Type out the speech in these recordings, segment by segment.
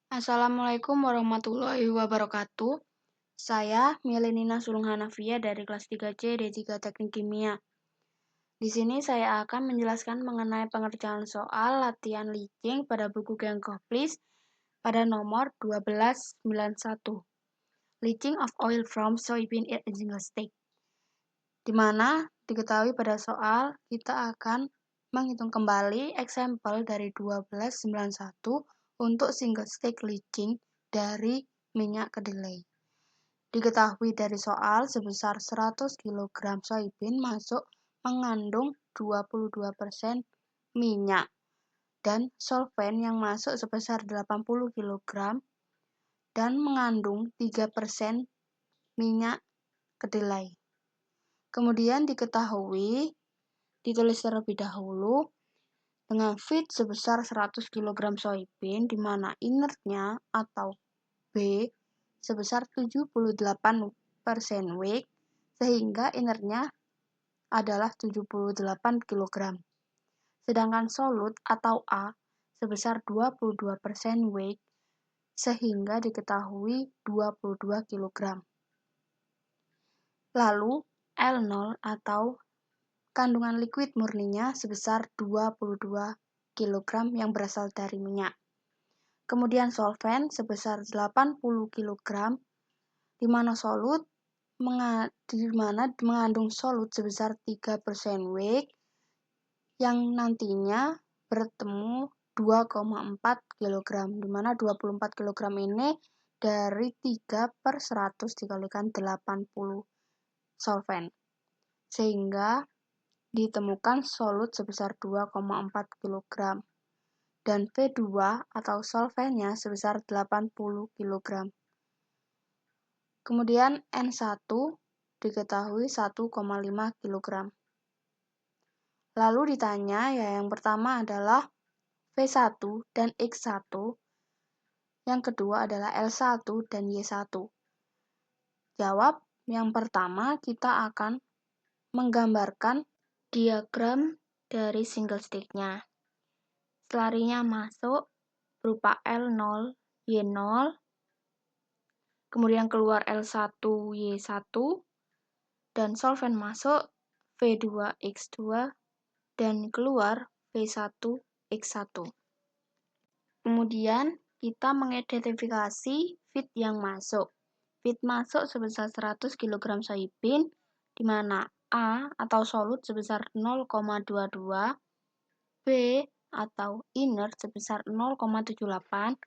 Assalamualaikum warahmatullahi wabarakatuh. Saya Melinina Sulung Hanafia dari kelas 3C D3 Teknik Kimia. Di sini saya akan menjelaskan mengenai pengerjaan soal latihan leaching pada buku Genkoplis pada nomor 1291. Leaching of oil from soybean in a single stick. Di mana diketahui pada soal kita akan menghitung kembali eksempel dari 1291 untuk single stick leaching dari minyak kedelai. Diketahui dari soal sebesar 100 kg soybean masuk mengandung 22% minyak dan solvent yang masuk sebesar 80 kg dan mengandung 3% minyak kedelai. Kemudian diketahui, ditulis terlebih dahulu, dengan feed sebesar 100 kg soybean, di mana inertnya atau B sebesar 78% weight, sehingga inertnya adalah 78 kg. Sedangkan solut atau A sebesar 22% weight, sehingga diketahui 22 kg. Lalu L0 atau kandungan liquid murninya sebesar 22 kg yang berasal dari minyak. Kemudian solvent sebesar 80 kg, di mana mengandung solut sebesar 3% weight yang nantinya bertemu 2,4 kg, di mana 24 kg ini dari 3/100 dikalikan 80 solvent, sehingga ditemukan solut sebesar 2,4 kg dan V2 atau solventnya sebesar 80 kg. Kemudian N1 diketahui 1,5 kg. Lalu ditanya, yang pertama adalah V1 dan X1, yang kedua adalah L1 dan Y1. Jawab, yang pertama kita akan menggambarkan diagram dari single stick-nya. Selarinya masuk berupa L0, Y0, kemudian keluar L1, Y1, dan solvent masuk V2, X2, dan keluar V1, X1. Kemudian kita mengidentifikasi feed yang masuk. Feed masuk sebesar 100 kg soybean, di mana A atau solut sebesar 0,22, B atau inert sebesar 0,78,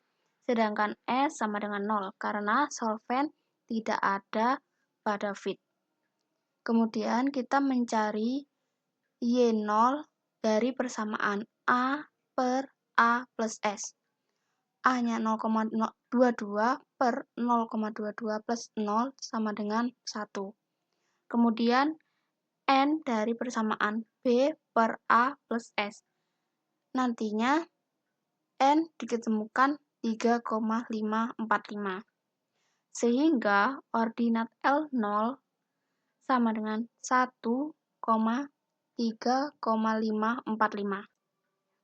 sedangkan S sama dengan 0 karena solvent tidak ada pada feed. Kemudian kita mencari Y0 dari persamaan A per A plus S. A-nya 0,22 per 0,22 plus 0 sama dengan 1. Kemudian N dari persamaan B per A plus S. Nantinya N diketemukan 3,545. Sehingga ordinat L0 sama dengan 1,3,545.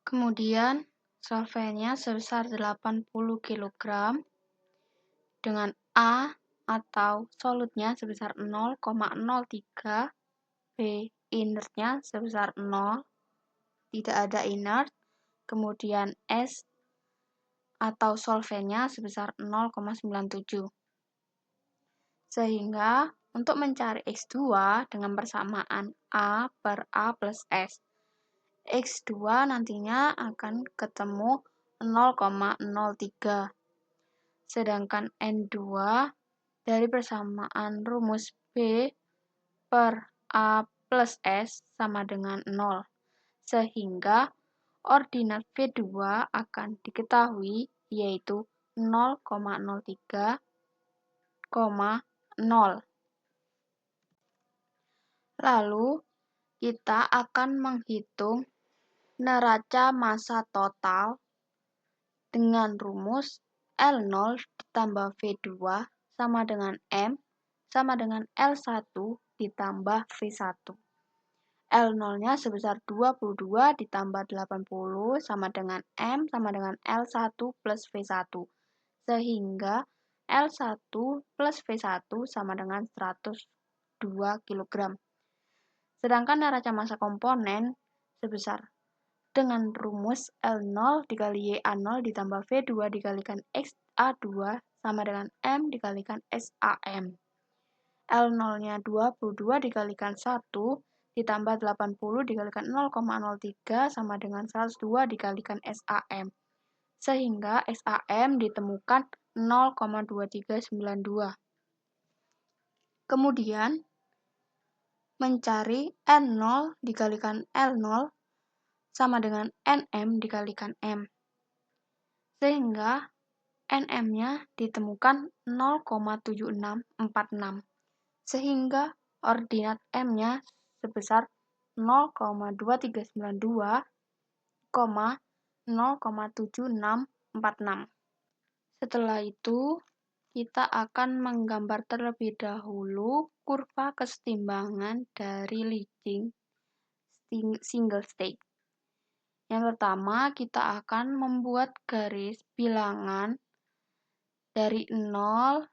Kemudian solventnya sebesar 80 kg dengan A atau solutnya sebesar 0,03, B inertnya sebesar 0, tidak ada inert, kemudian S atau solventnya sebesar 0,97. Sehingga untuk mencari X2 dengan persamaan A per A plus S, X2 nantinya akan ketemu 0,03. Sedangkan N2 dari persamaan rumus B per A plus S sama dengan 0. Sehingga ordinat V2 akan diketahui yaitu 0,03, 0. Lalu kita akan menghitung neraca massa total dengan rumus L0 ditambah V2 sama dengan M sama dengan L1 ditambah V1. L0-nya sebesar 22 ditambah 80 sama dengan M sama dengan L1 plus V1. sehingga L1 plus V1 sama dengan 102 kg. Sedangkan neraca massa komponen sebesar dengan rumus L0 dikali YA0 ditambah V2 dikalikan XA2 sama dengan M dikalikan SAM. L0-nya 22 dikalikan 1 ditambah 80 dikalikan 0,03 sama dengan 102 dikalikan SAM. Sehingga SAM ditemukan 0,2392. Kemudian, mencari N0 dikalikan L0 sama dengan NM dikalikan M. Sehingga NM-nya ditemukan 0,7646. Sehingga ordinat M-nya sebesar 0,2392, 0,7646. Setelah itu, kita akan menggambar terlebih dahulu kurva kesetimbangan dari leaching single stage. Yang pertama, kita akan membuat garis bilangan dari 0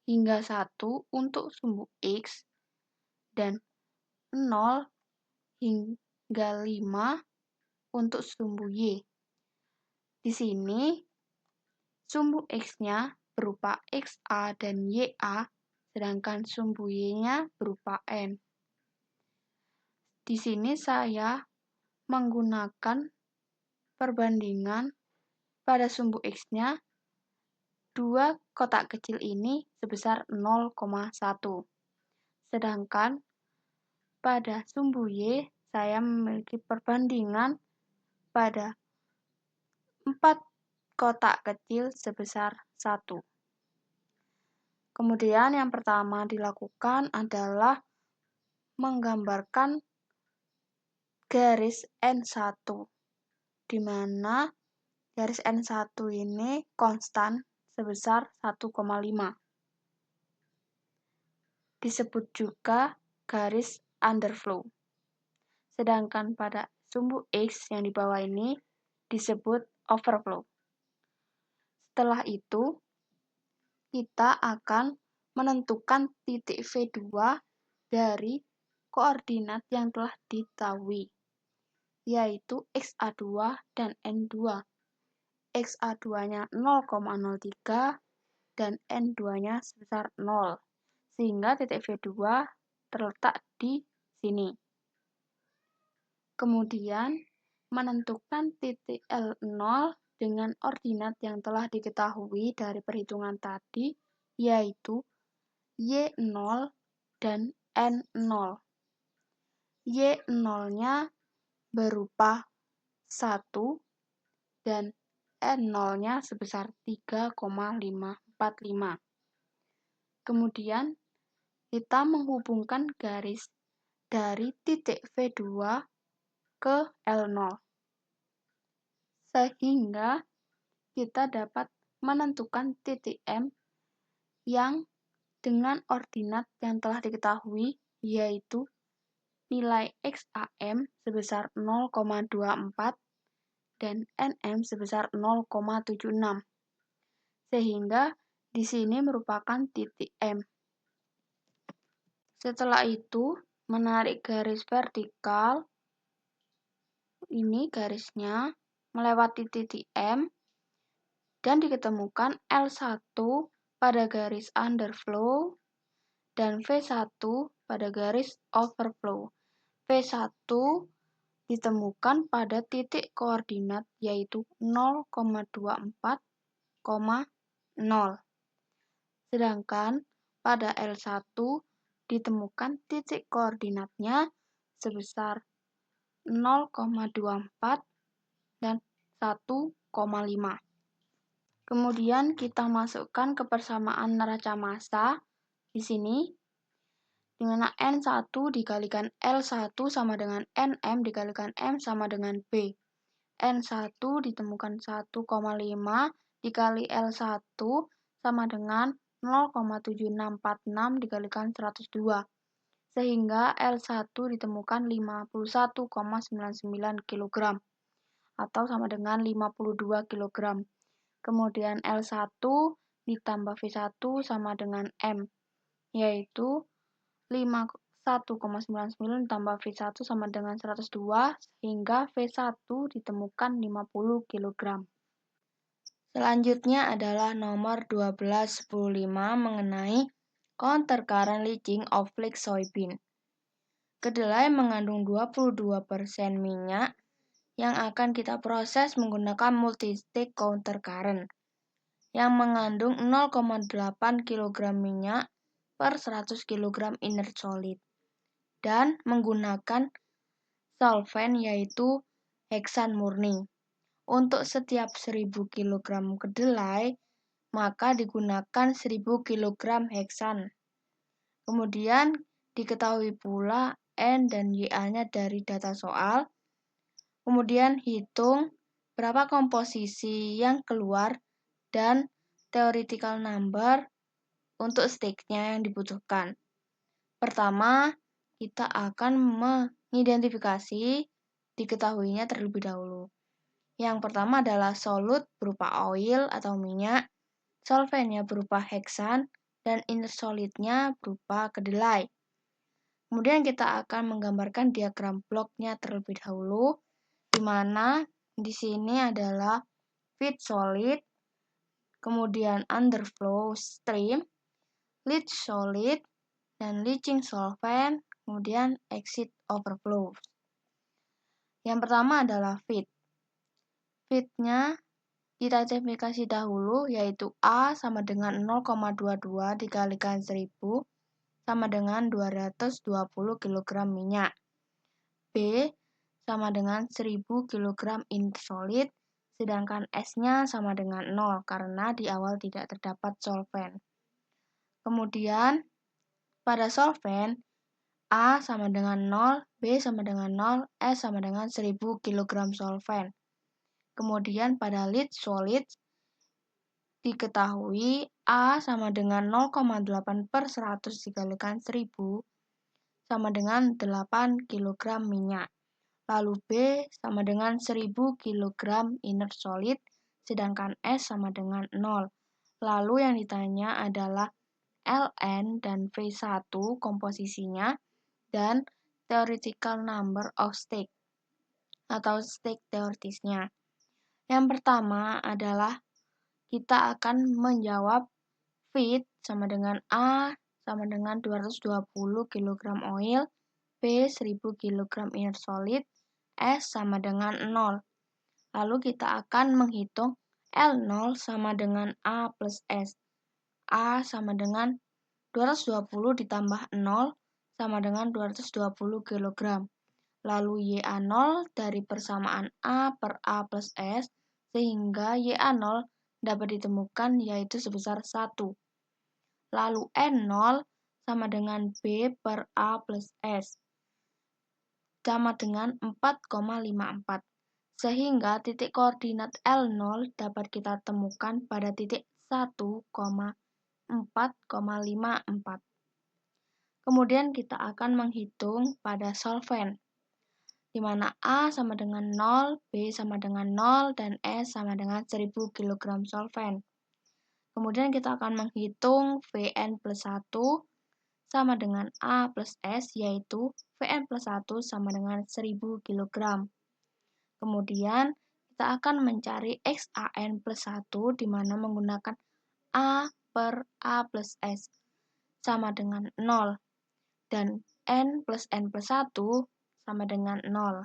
hingga 1 untuk sumbu X dan 0 hingga 5 untuk sumbu Y. Di sini, sumbu X-nya berupa XA dan YA, sedangkan sumbu Y-nya berupa N. Di sini saya menggunakan perbandingan pada sumbu X-nya, dua kotak kecil ini sebesar 0,1. Sedangkan pada sumbu Y, saya memiliki perbandingan pada 4 kotak kecil sebesar 1. Kemudian yang pertama dilakukan adalah menggambarkan garis N1, di mana garis N1 ini konstan sebesar 1,5. Disebut juga garis underflow. Sedangkan pada sumbu X yang di bawah ini disebut overflow. Setelah itu, kita akan menentukan titik V2 dari koordinat yang telah diketahui, yaitu XA2 dan N2. XA2-nya 0,03 dan N2-nya sebesar 0, sehingga titik V2 terletak di sini. Kemudian, menentukan titik L0 dengan ordinat yang telah diketahui dari perhitungan tadi, yaitu Y0 dan N0. Y0-nya berupa 1 dan N0-nya sebesar 3,545. Kemudian, kita menghubungkan garis dari titik V2 ke L0. Sehingga kita dapat menentukan titik M yang dengan ordinat yang telah diketahui, yaitu nilai XAM sebesar 0,24 dan NM sebesar 0,76. Sehingga di sini merupakan titik M. Setelah itu, menarik garis vertikal, ini garisnya, melewati titik M, dan diketemukan L1 pada garis underflow dan V1 pada garis overflow. V1 ditemukan pada titik koordinat yaitu 0,24, 0. Sedangkan pada L1 ditemukan titik koordinatnya sebesar 0,24 dan 1,5. Kemudian kita masukkan kebersamaan neraca massa di sini, di mana N1 dikalikan L1 sama dengan NM dikalikan M sama dengan B. N1 ditemukan 1,5 dikali L1 sama dengan 0,7646 dikalikan 102. Sehingga L1 ditemukan 51,99 kg atau sama dengan 52 kg. Kemudian L1 ditambah V1 sama dengan M, yaitu 51,99 ditambah V1 sama dengan 102, sehingga V1 ditemukan 50 kg. Selanjutnya adalah nomor 1215 mengenai countercurrent leaching of flake soybean. Kedelai mengandung 22% minyak yang akan kita proses menggunakan multi-stage countercurrent yang mengandung 0,8 kg minyak per 100 kg inert solid dan menggunakan solvent yaitu heksan murni. Untuk setiap 1000 kg kedelai, maka digunakan 1000 kg heksan. Kemudian diketahui pula N dan YA-nya dari data soal. Kemudian hitung berapa komposisi yang keluar dan theoretical number untuk stage-nya yang dibutuhkan. Pertama, kita akan mengidentifikasi diketahuinya terlebih dahulu. Yang pertama adalah solut berupa oil atau minyak, solventnya berupa heksan, dan inert solidnya berupa kedelai. Kemudian kita akan menggambarkan diagram bloknya terlebih dahulu, di mana di sini adalah feed solid, kemudian underflow stream, leach solid, dan leaching solvent, kemudian exit overflow. Yang pertama adalah feed. Feed-nya kita identifikasi dahulu, yaitu A sama dengan 0,22 dikalikan 1000 sama dengan 220 kg minyak. B sama dengan 1000 kg inert solid, sedangkan S-nya sama dengan 0 karena di awal tidak terdapat solvent. Kemudian pada solvent, A sama dengan 0, B sama dengan 0, S sama dengan 1000 kg solvent. Kemudian pada leach solid, diketahui A sama dengan 0,8 per 100 dikalikan 1000 sama dengan 8 kg minyak. Lalu B sama dengan 1000 kg inert solid, sedangkan S sama dengan 0. Lalu yang ditanya adalah Ln dan V1 komposisinya dan theoretical number of stage atau stage teoritisnya. Yang pertama adalah kita akan menjawab feed sama dengan A sama dengan 220 kg oil, B 1000 kg inert solid, S sama dengan 0. Lalu kita akan menghitung L0 sama dengan A plus S. A sama dengan 220 ditambah 0 sama dengan 220 kg. Lalu YA0 dari persamaan A per A plus S, sehingga YA0 dapat ditemukan yaitu sebesar 1. Lalu N0 sama dengan B per A plus S, sama dengan 4,54. Sehingga titik koordinat L0 dapat kita temukan pada titik 1,4,54. Kemudian kita akan menghitung pada solvent, di mana A sama dengan 0, B sama dengan 0, dan S sama dengan 1000 kg solvent. Kemudian kita akan menghitung Vn plus 1 sama dengan A plus S, yaitu Vn plus 1 sama dengan 1000 kg. Kemudian kita akan mencari XAN plus 1, di mana menggunakan A per A plus S sama dengan 0, dan N plus N plus 1 sama dengan 0.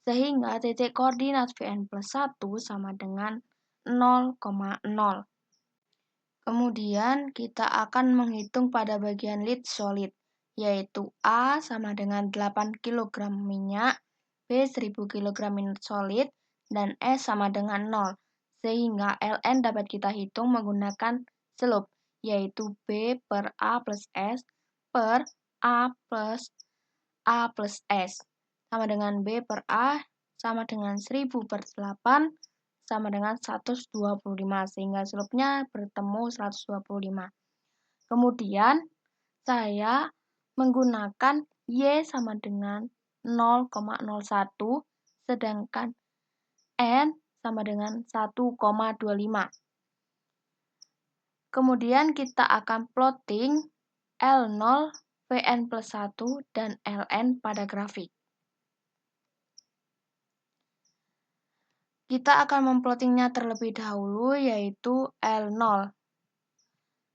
Sehingga titik koordinat Vn plus 1 sama dengan 0,0. Kemudian kita akan menghitung pada bagian leach solid, yaitu A sama dengan 8 kg minyak, B 1000 kg inert solid, dan S sama dengan 0. Sehingga Ln dapat kita hitung menggunakan slope, yaitu B per A plus S per A plus S. Sama dengan B per A sama dengan 1000 per 8 sama dengan 125, sehingga slope-nya bertemu 125. Kemudian saya menggunakan Y sama dengan 0,01, sedangkan N sama dengan 1,25. Kemudian kita akan plotting L0, Vn plus 1, dan Ln pada grafik. Kita akan memplottingnya terlebih dahulu, yaitu L0.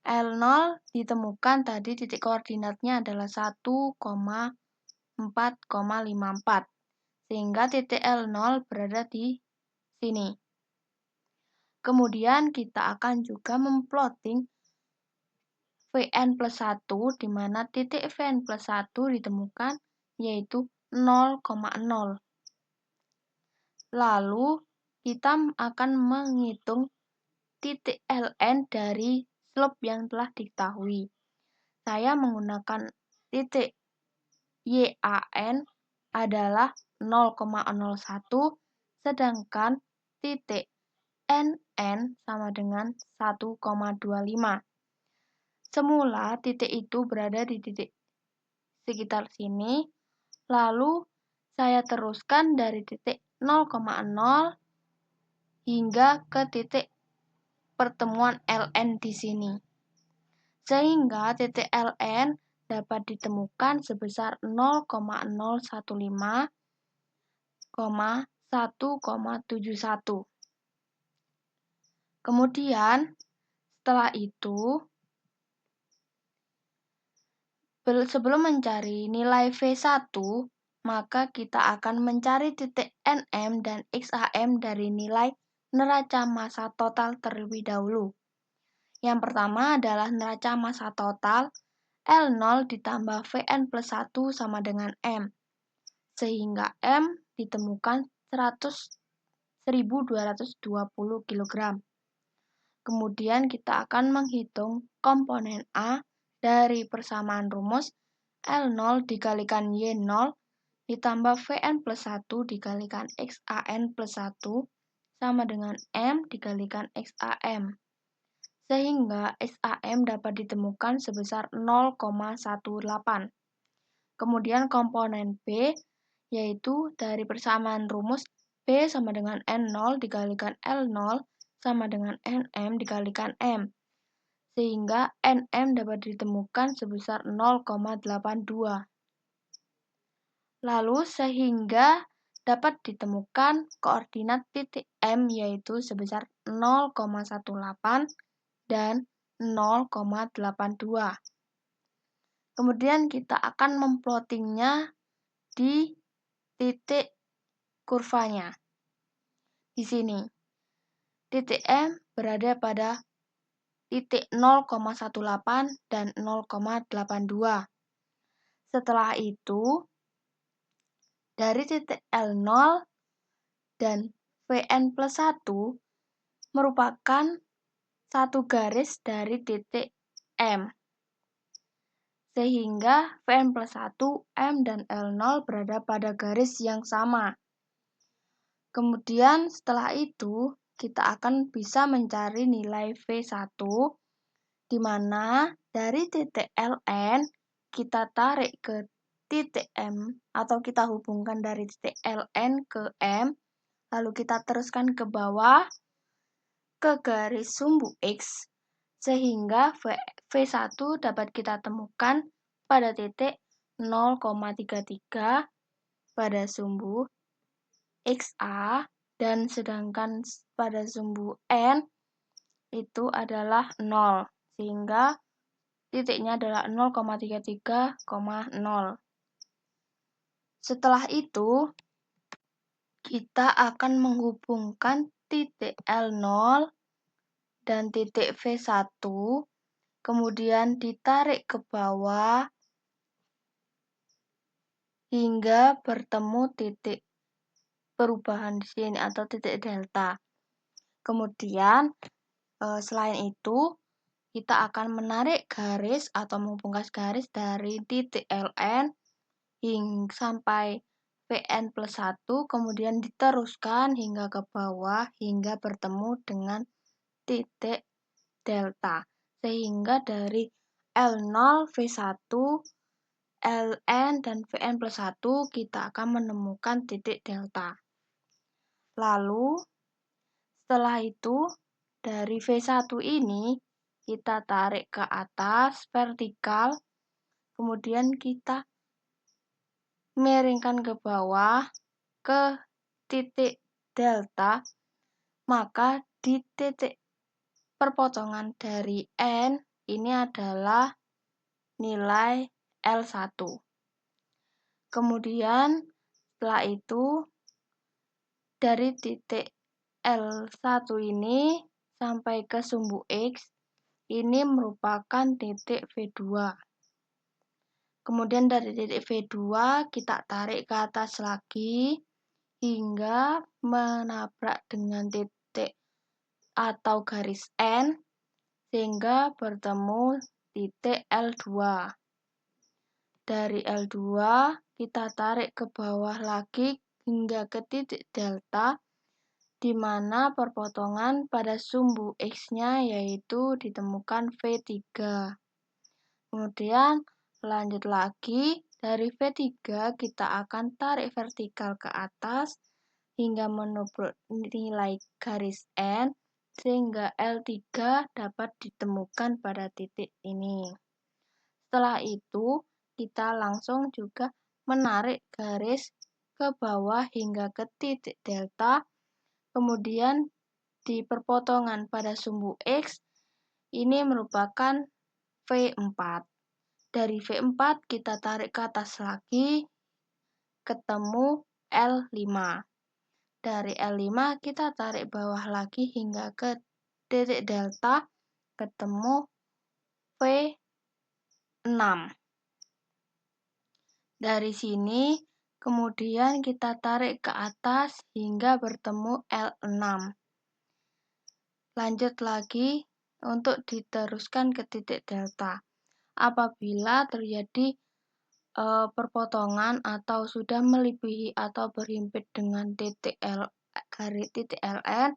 L0 ditemukan tadi titik koordinatnya adalah 1,4,54. Sehingga titik L0 berada di sini. Kemudian kita akan juga memplotting Vn plus 1, di mana titik Vn plus 1 ditemukan yaitu 0,0. Lalu kita akan menghitung titik Ln dari slope yang telah diketahui. Saya menggunakan titik YAN adalah 0,01, sedangkan titik NN sama dengan 1,25. Semula titik itu berada di titik sekitar sini, lalu saya teruskan dari titik 0,0 hingga ke titik pertemuan Ln di sini. Sehingga titik Ln dapat ditemukan sebesar 0,015,1,71. Kemudian, setelah itu, sebelum mencari nilai V1, maka kita akan mencari titik NM dan XAM dari nilai neraca massa total terlebih dahulu. Yang pertama adalah neraca massa total L0 ditambah Vn plus 1 sama dengan M, sehingga M ditemukan 1.220 kg. Kemudian kita akan menghitung komponen A dari persamaan rumus L0 dikalikan Y0 ditambah Vn plus 1 dikalikan XAN plus 1 sama dengan M dikalikan XAM. Sehingga XAM dapat ditemukan sebesar 0,18. Kemudian komponen B, yaitu dari persamaan rumus B sama dengan N0 dikalikan L0 sama dengan NM dikalikan M. Sehingga NM dapat ditemukan sebesar 0,82. Lalu sehingga dapat ditemukan koordinat titik M yaitu sebesar 0,18 dan 0,82. Kemudian kita akan memplottingnya di titik kurvanya. Di sini, titik M berada pada titik 0,18 dan 0,82. Setelah itu, dari titik L0 dan Vn plus 1 merupakan satu garis dari titik M. Sehingga Vn plus 1, M, dan L0 berada pada garis yang sama. Kemudian setelah itu, kita akan bisa mencari nilai V1, di mana dari titik Ln kita tarik ke titik M, atau kita hubungkan dari titik Ln ke M, lalu kita teruskan ke bawah, ke garis sumbu X, sehingga V1 dapat kita temukan pada titik 0,33 pada sumbu XA, dan sedangkan pada sumbu N itu adalah 0, sehingga titiknya adalah 0,33,0. Setelah itu, kita akan menghubungkan titik L0 dan titik V1, kemudian ditarik ke bawah hingga bertemu titik perubahan di sini atau titik delta. Kemudian, selain itu, kita akan menarik garis atau membungkas garis dari titik Ln hingga sampai Vn plus 1, kemudian diteruskan hingga ke bawah hingga bertemu dengan titik delta. Sehingga dari L0, V1, Ln, dan Vn plus 1 kita akan menemukan titik delta. Lalu, Setelah itu, dari V1 ini kita tarik ke atas vertikal, kemudian kita miringkan ke bawah ke titik delta, maka di titik perpotongan dari N ini adalah nilai L1. Kemudian setelah itu dari titik L1 ini sampai ke sumbu X ini merupakan titik V2. Kemudian dari titik V2 kita tarik ke atas lagi hingga menabrak dengan titik atau garis N sehingga bertemu titik L2. Dari L2 kita tarik ke bawah lagi hingga ke titik delta, di mana perpotongan pada sumbu X-nya yaitu ditemukan V3. Kemudian lanjut lagi, dari V3 kita akan tarik vertikal ke atas hingga menubruk nilai garis N sehingga L3 dapat ditemukan pada titik ini. Setelah itu, kita langsung juga menarik garis ke bawah hingga ke titik delta, kemudian di perpotongan pada sumbu X ini merupakan V4. Dari V4 kita tarik ke atas lagi, ketemu L5. Dari L5 kita tarik bawah lagi hingga ke titik delta, ketemu V6. Dari sini, kemudian kita tarik ke atas hingga bertemu L6. Lanjut lagi untuk diteruskan ke titik delta. Apabila terjadi perpotongan atau sudah melebihi atau berhimpit dengan titik LN,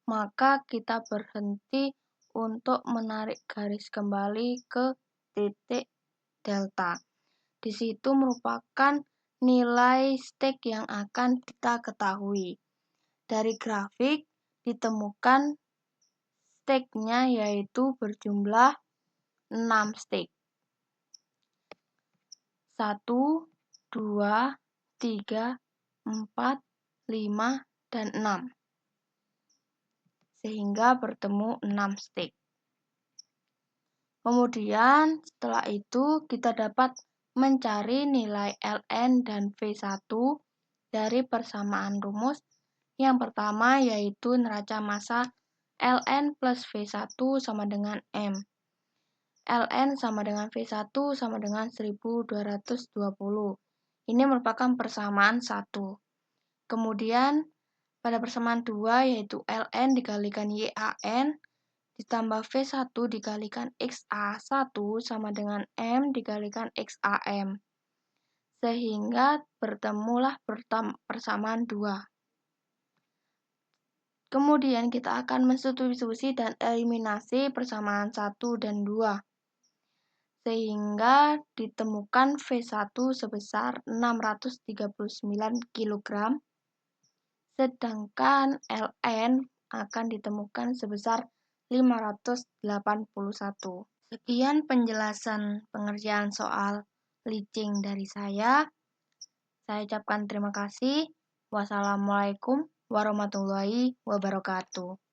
maka kita berhenti untuk menarik garis kembali ke titik delta. Di situ merupakan nilai stek yang akan kita ketahui. Dari grafik ditemukan steknya yaitu berjumlah 6 stek. 1, 2, 3, 4, 5, dan 6. Sehingga bertemu 6 stek. Kemudian setelah itu kita dapat mencari nilai Ln dan V1 dari persamaan rumus yang pertama yaitu neraca massa Ln plus V1 sama dengan M. Ln sama dengan V1 sama dengan 1220. Ini merupakan persamaan 1. Kemudian pada persamaan 2 yaitu Ln dikalikan YAN ditambah V1 dikalikan XA1 sama dengan M dikalikan XAM. Sehingga bertemulah persamaan 2. Kemudian kita akan mensubstitusi dan eliminasi persamaan 1 dan 2. Sehingga ditemukan V1 sebesar 639 kg, sedangkan Ln akan ditemukan sebesar 581. Sekian penjelasan pengerjaan soal leaching dari saya. Saya ucapkan terima kasih. Wassalamualaikum warahmatullahi wabarakatuh.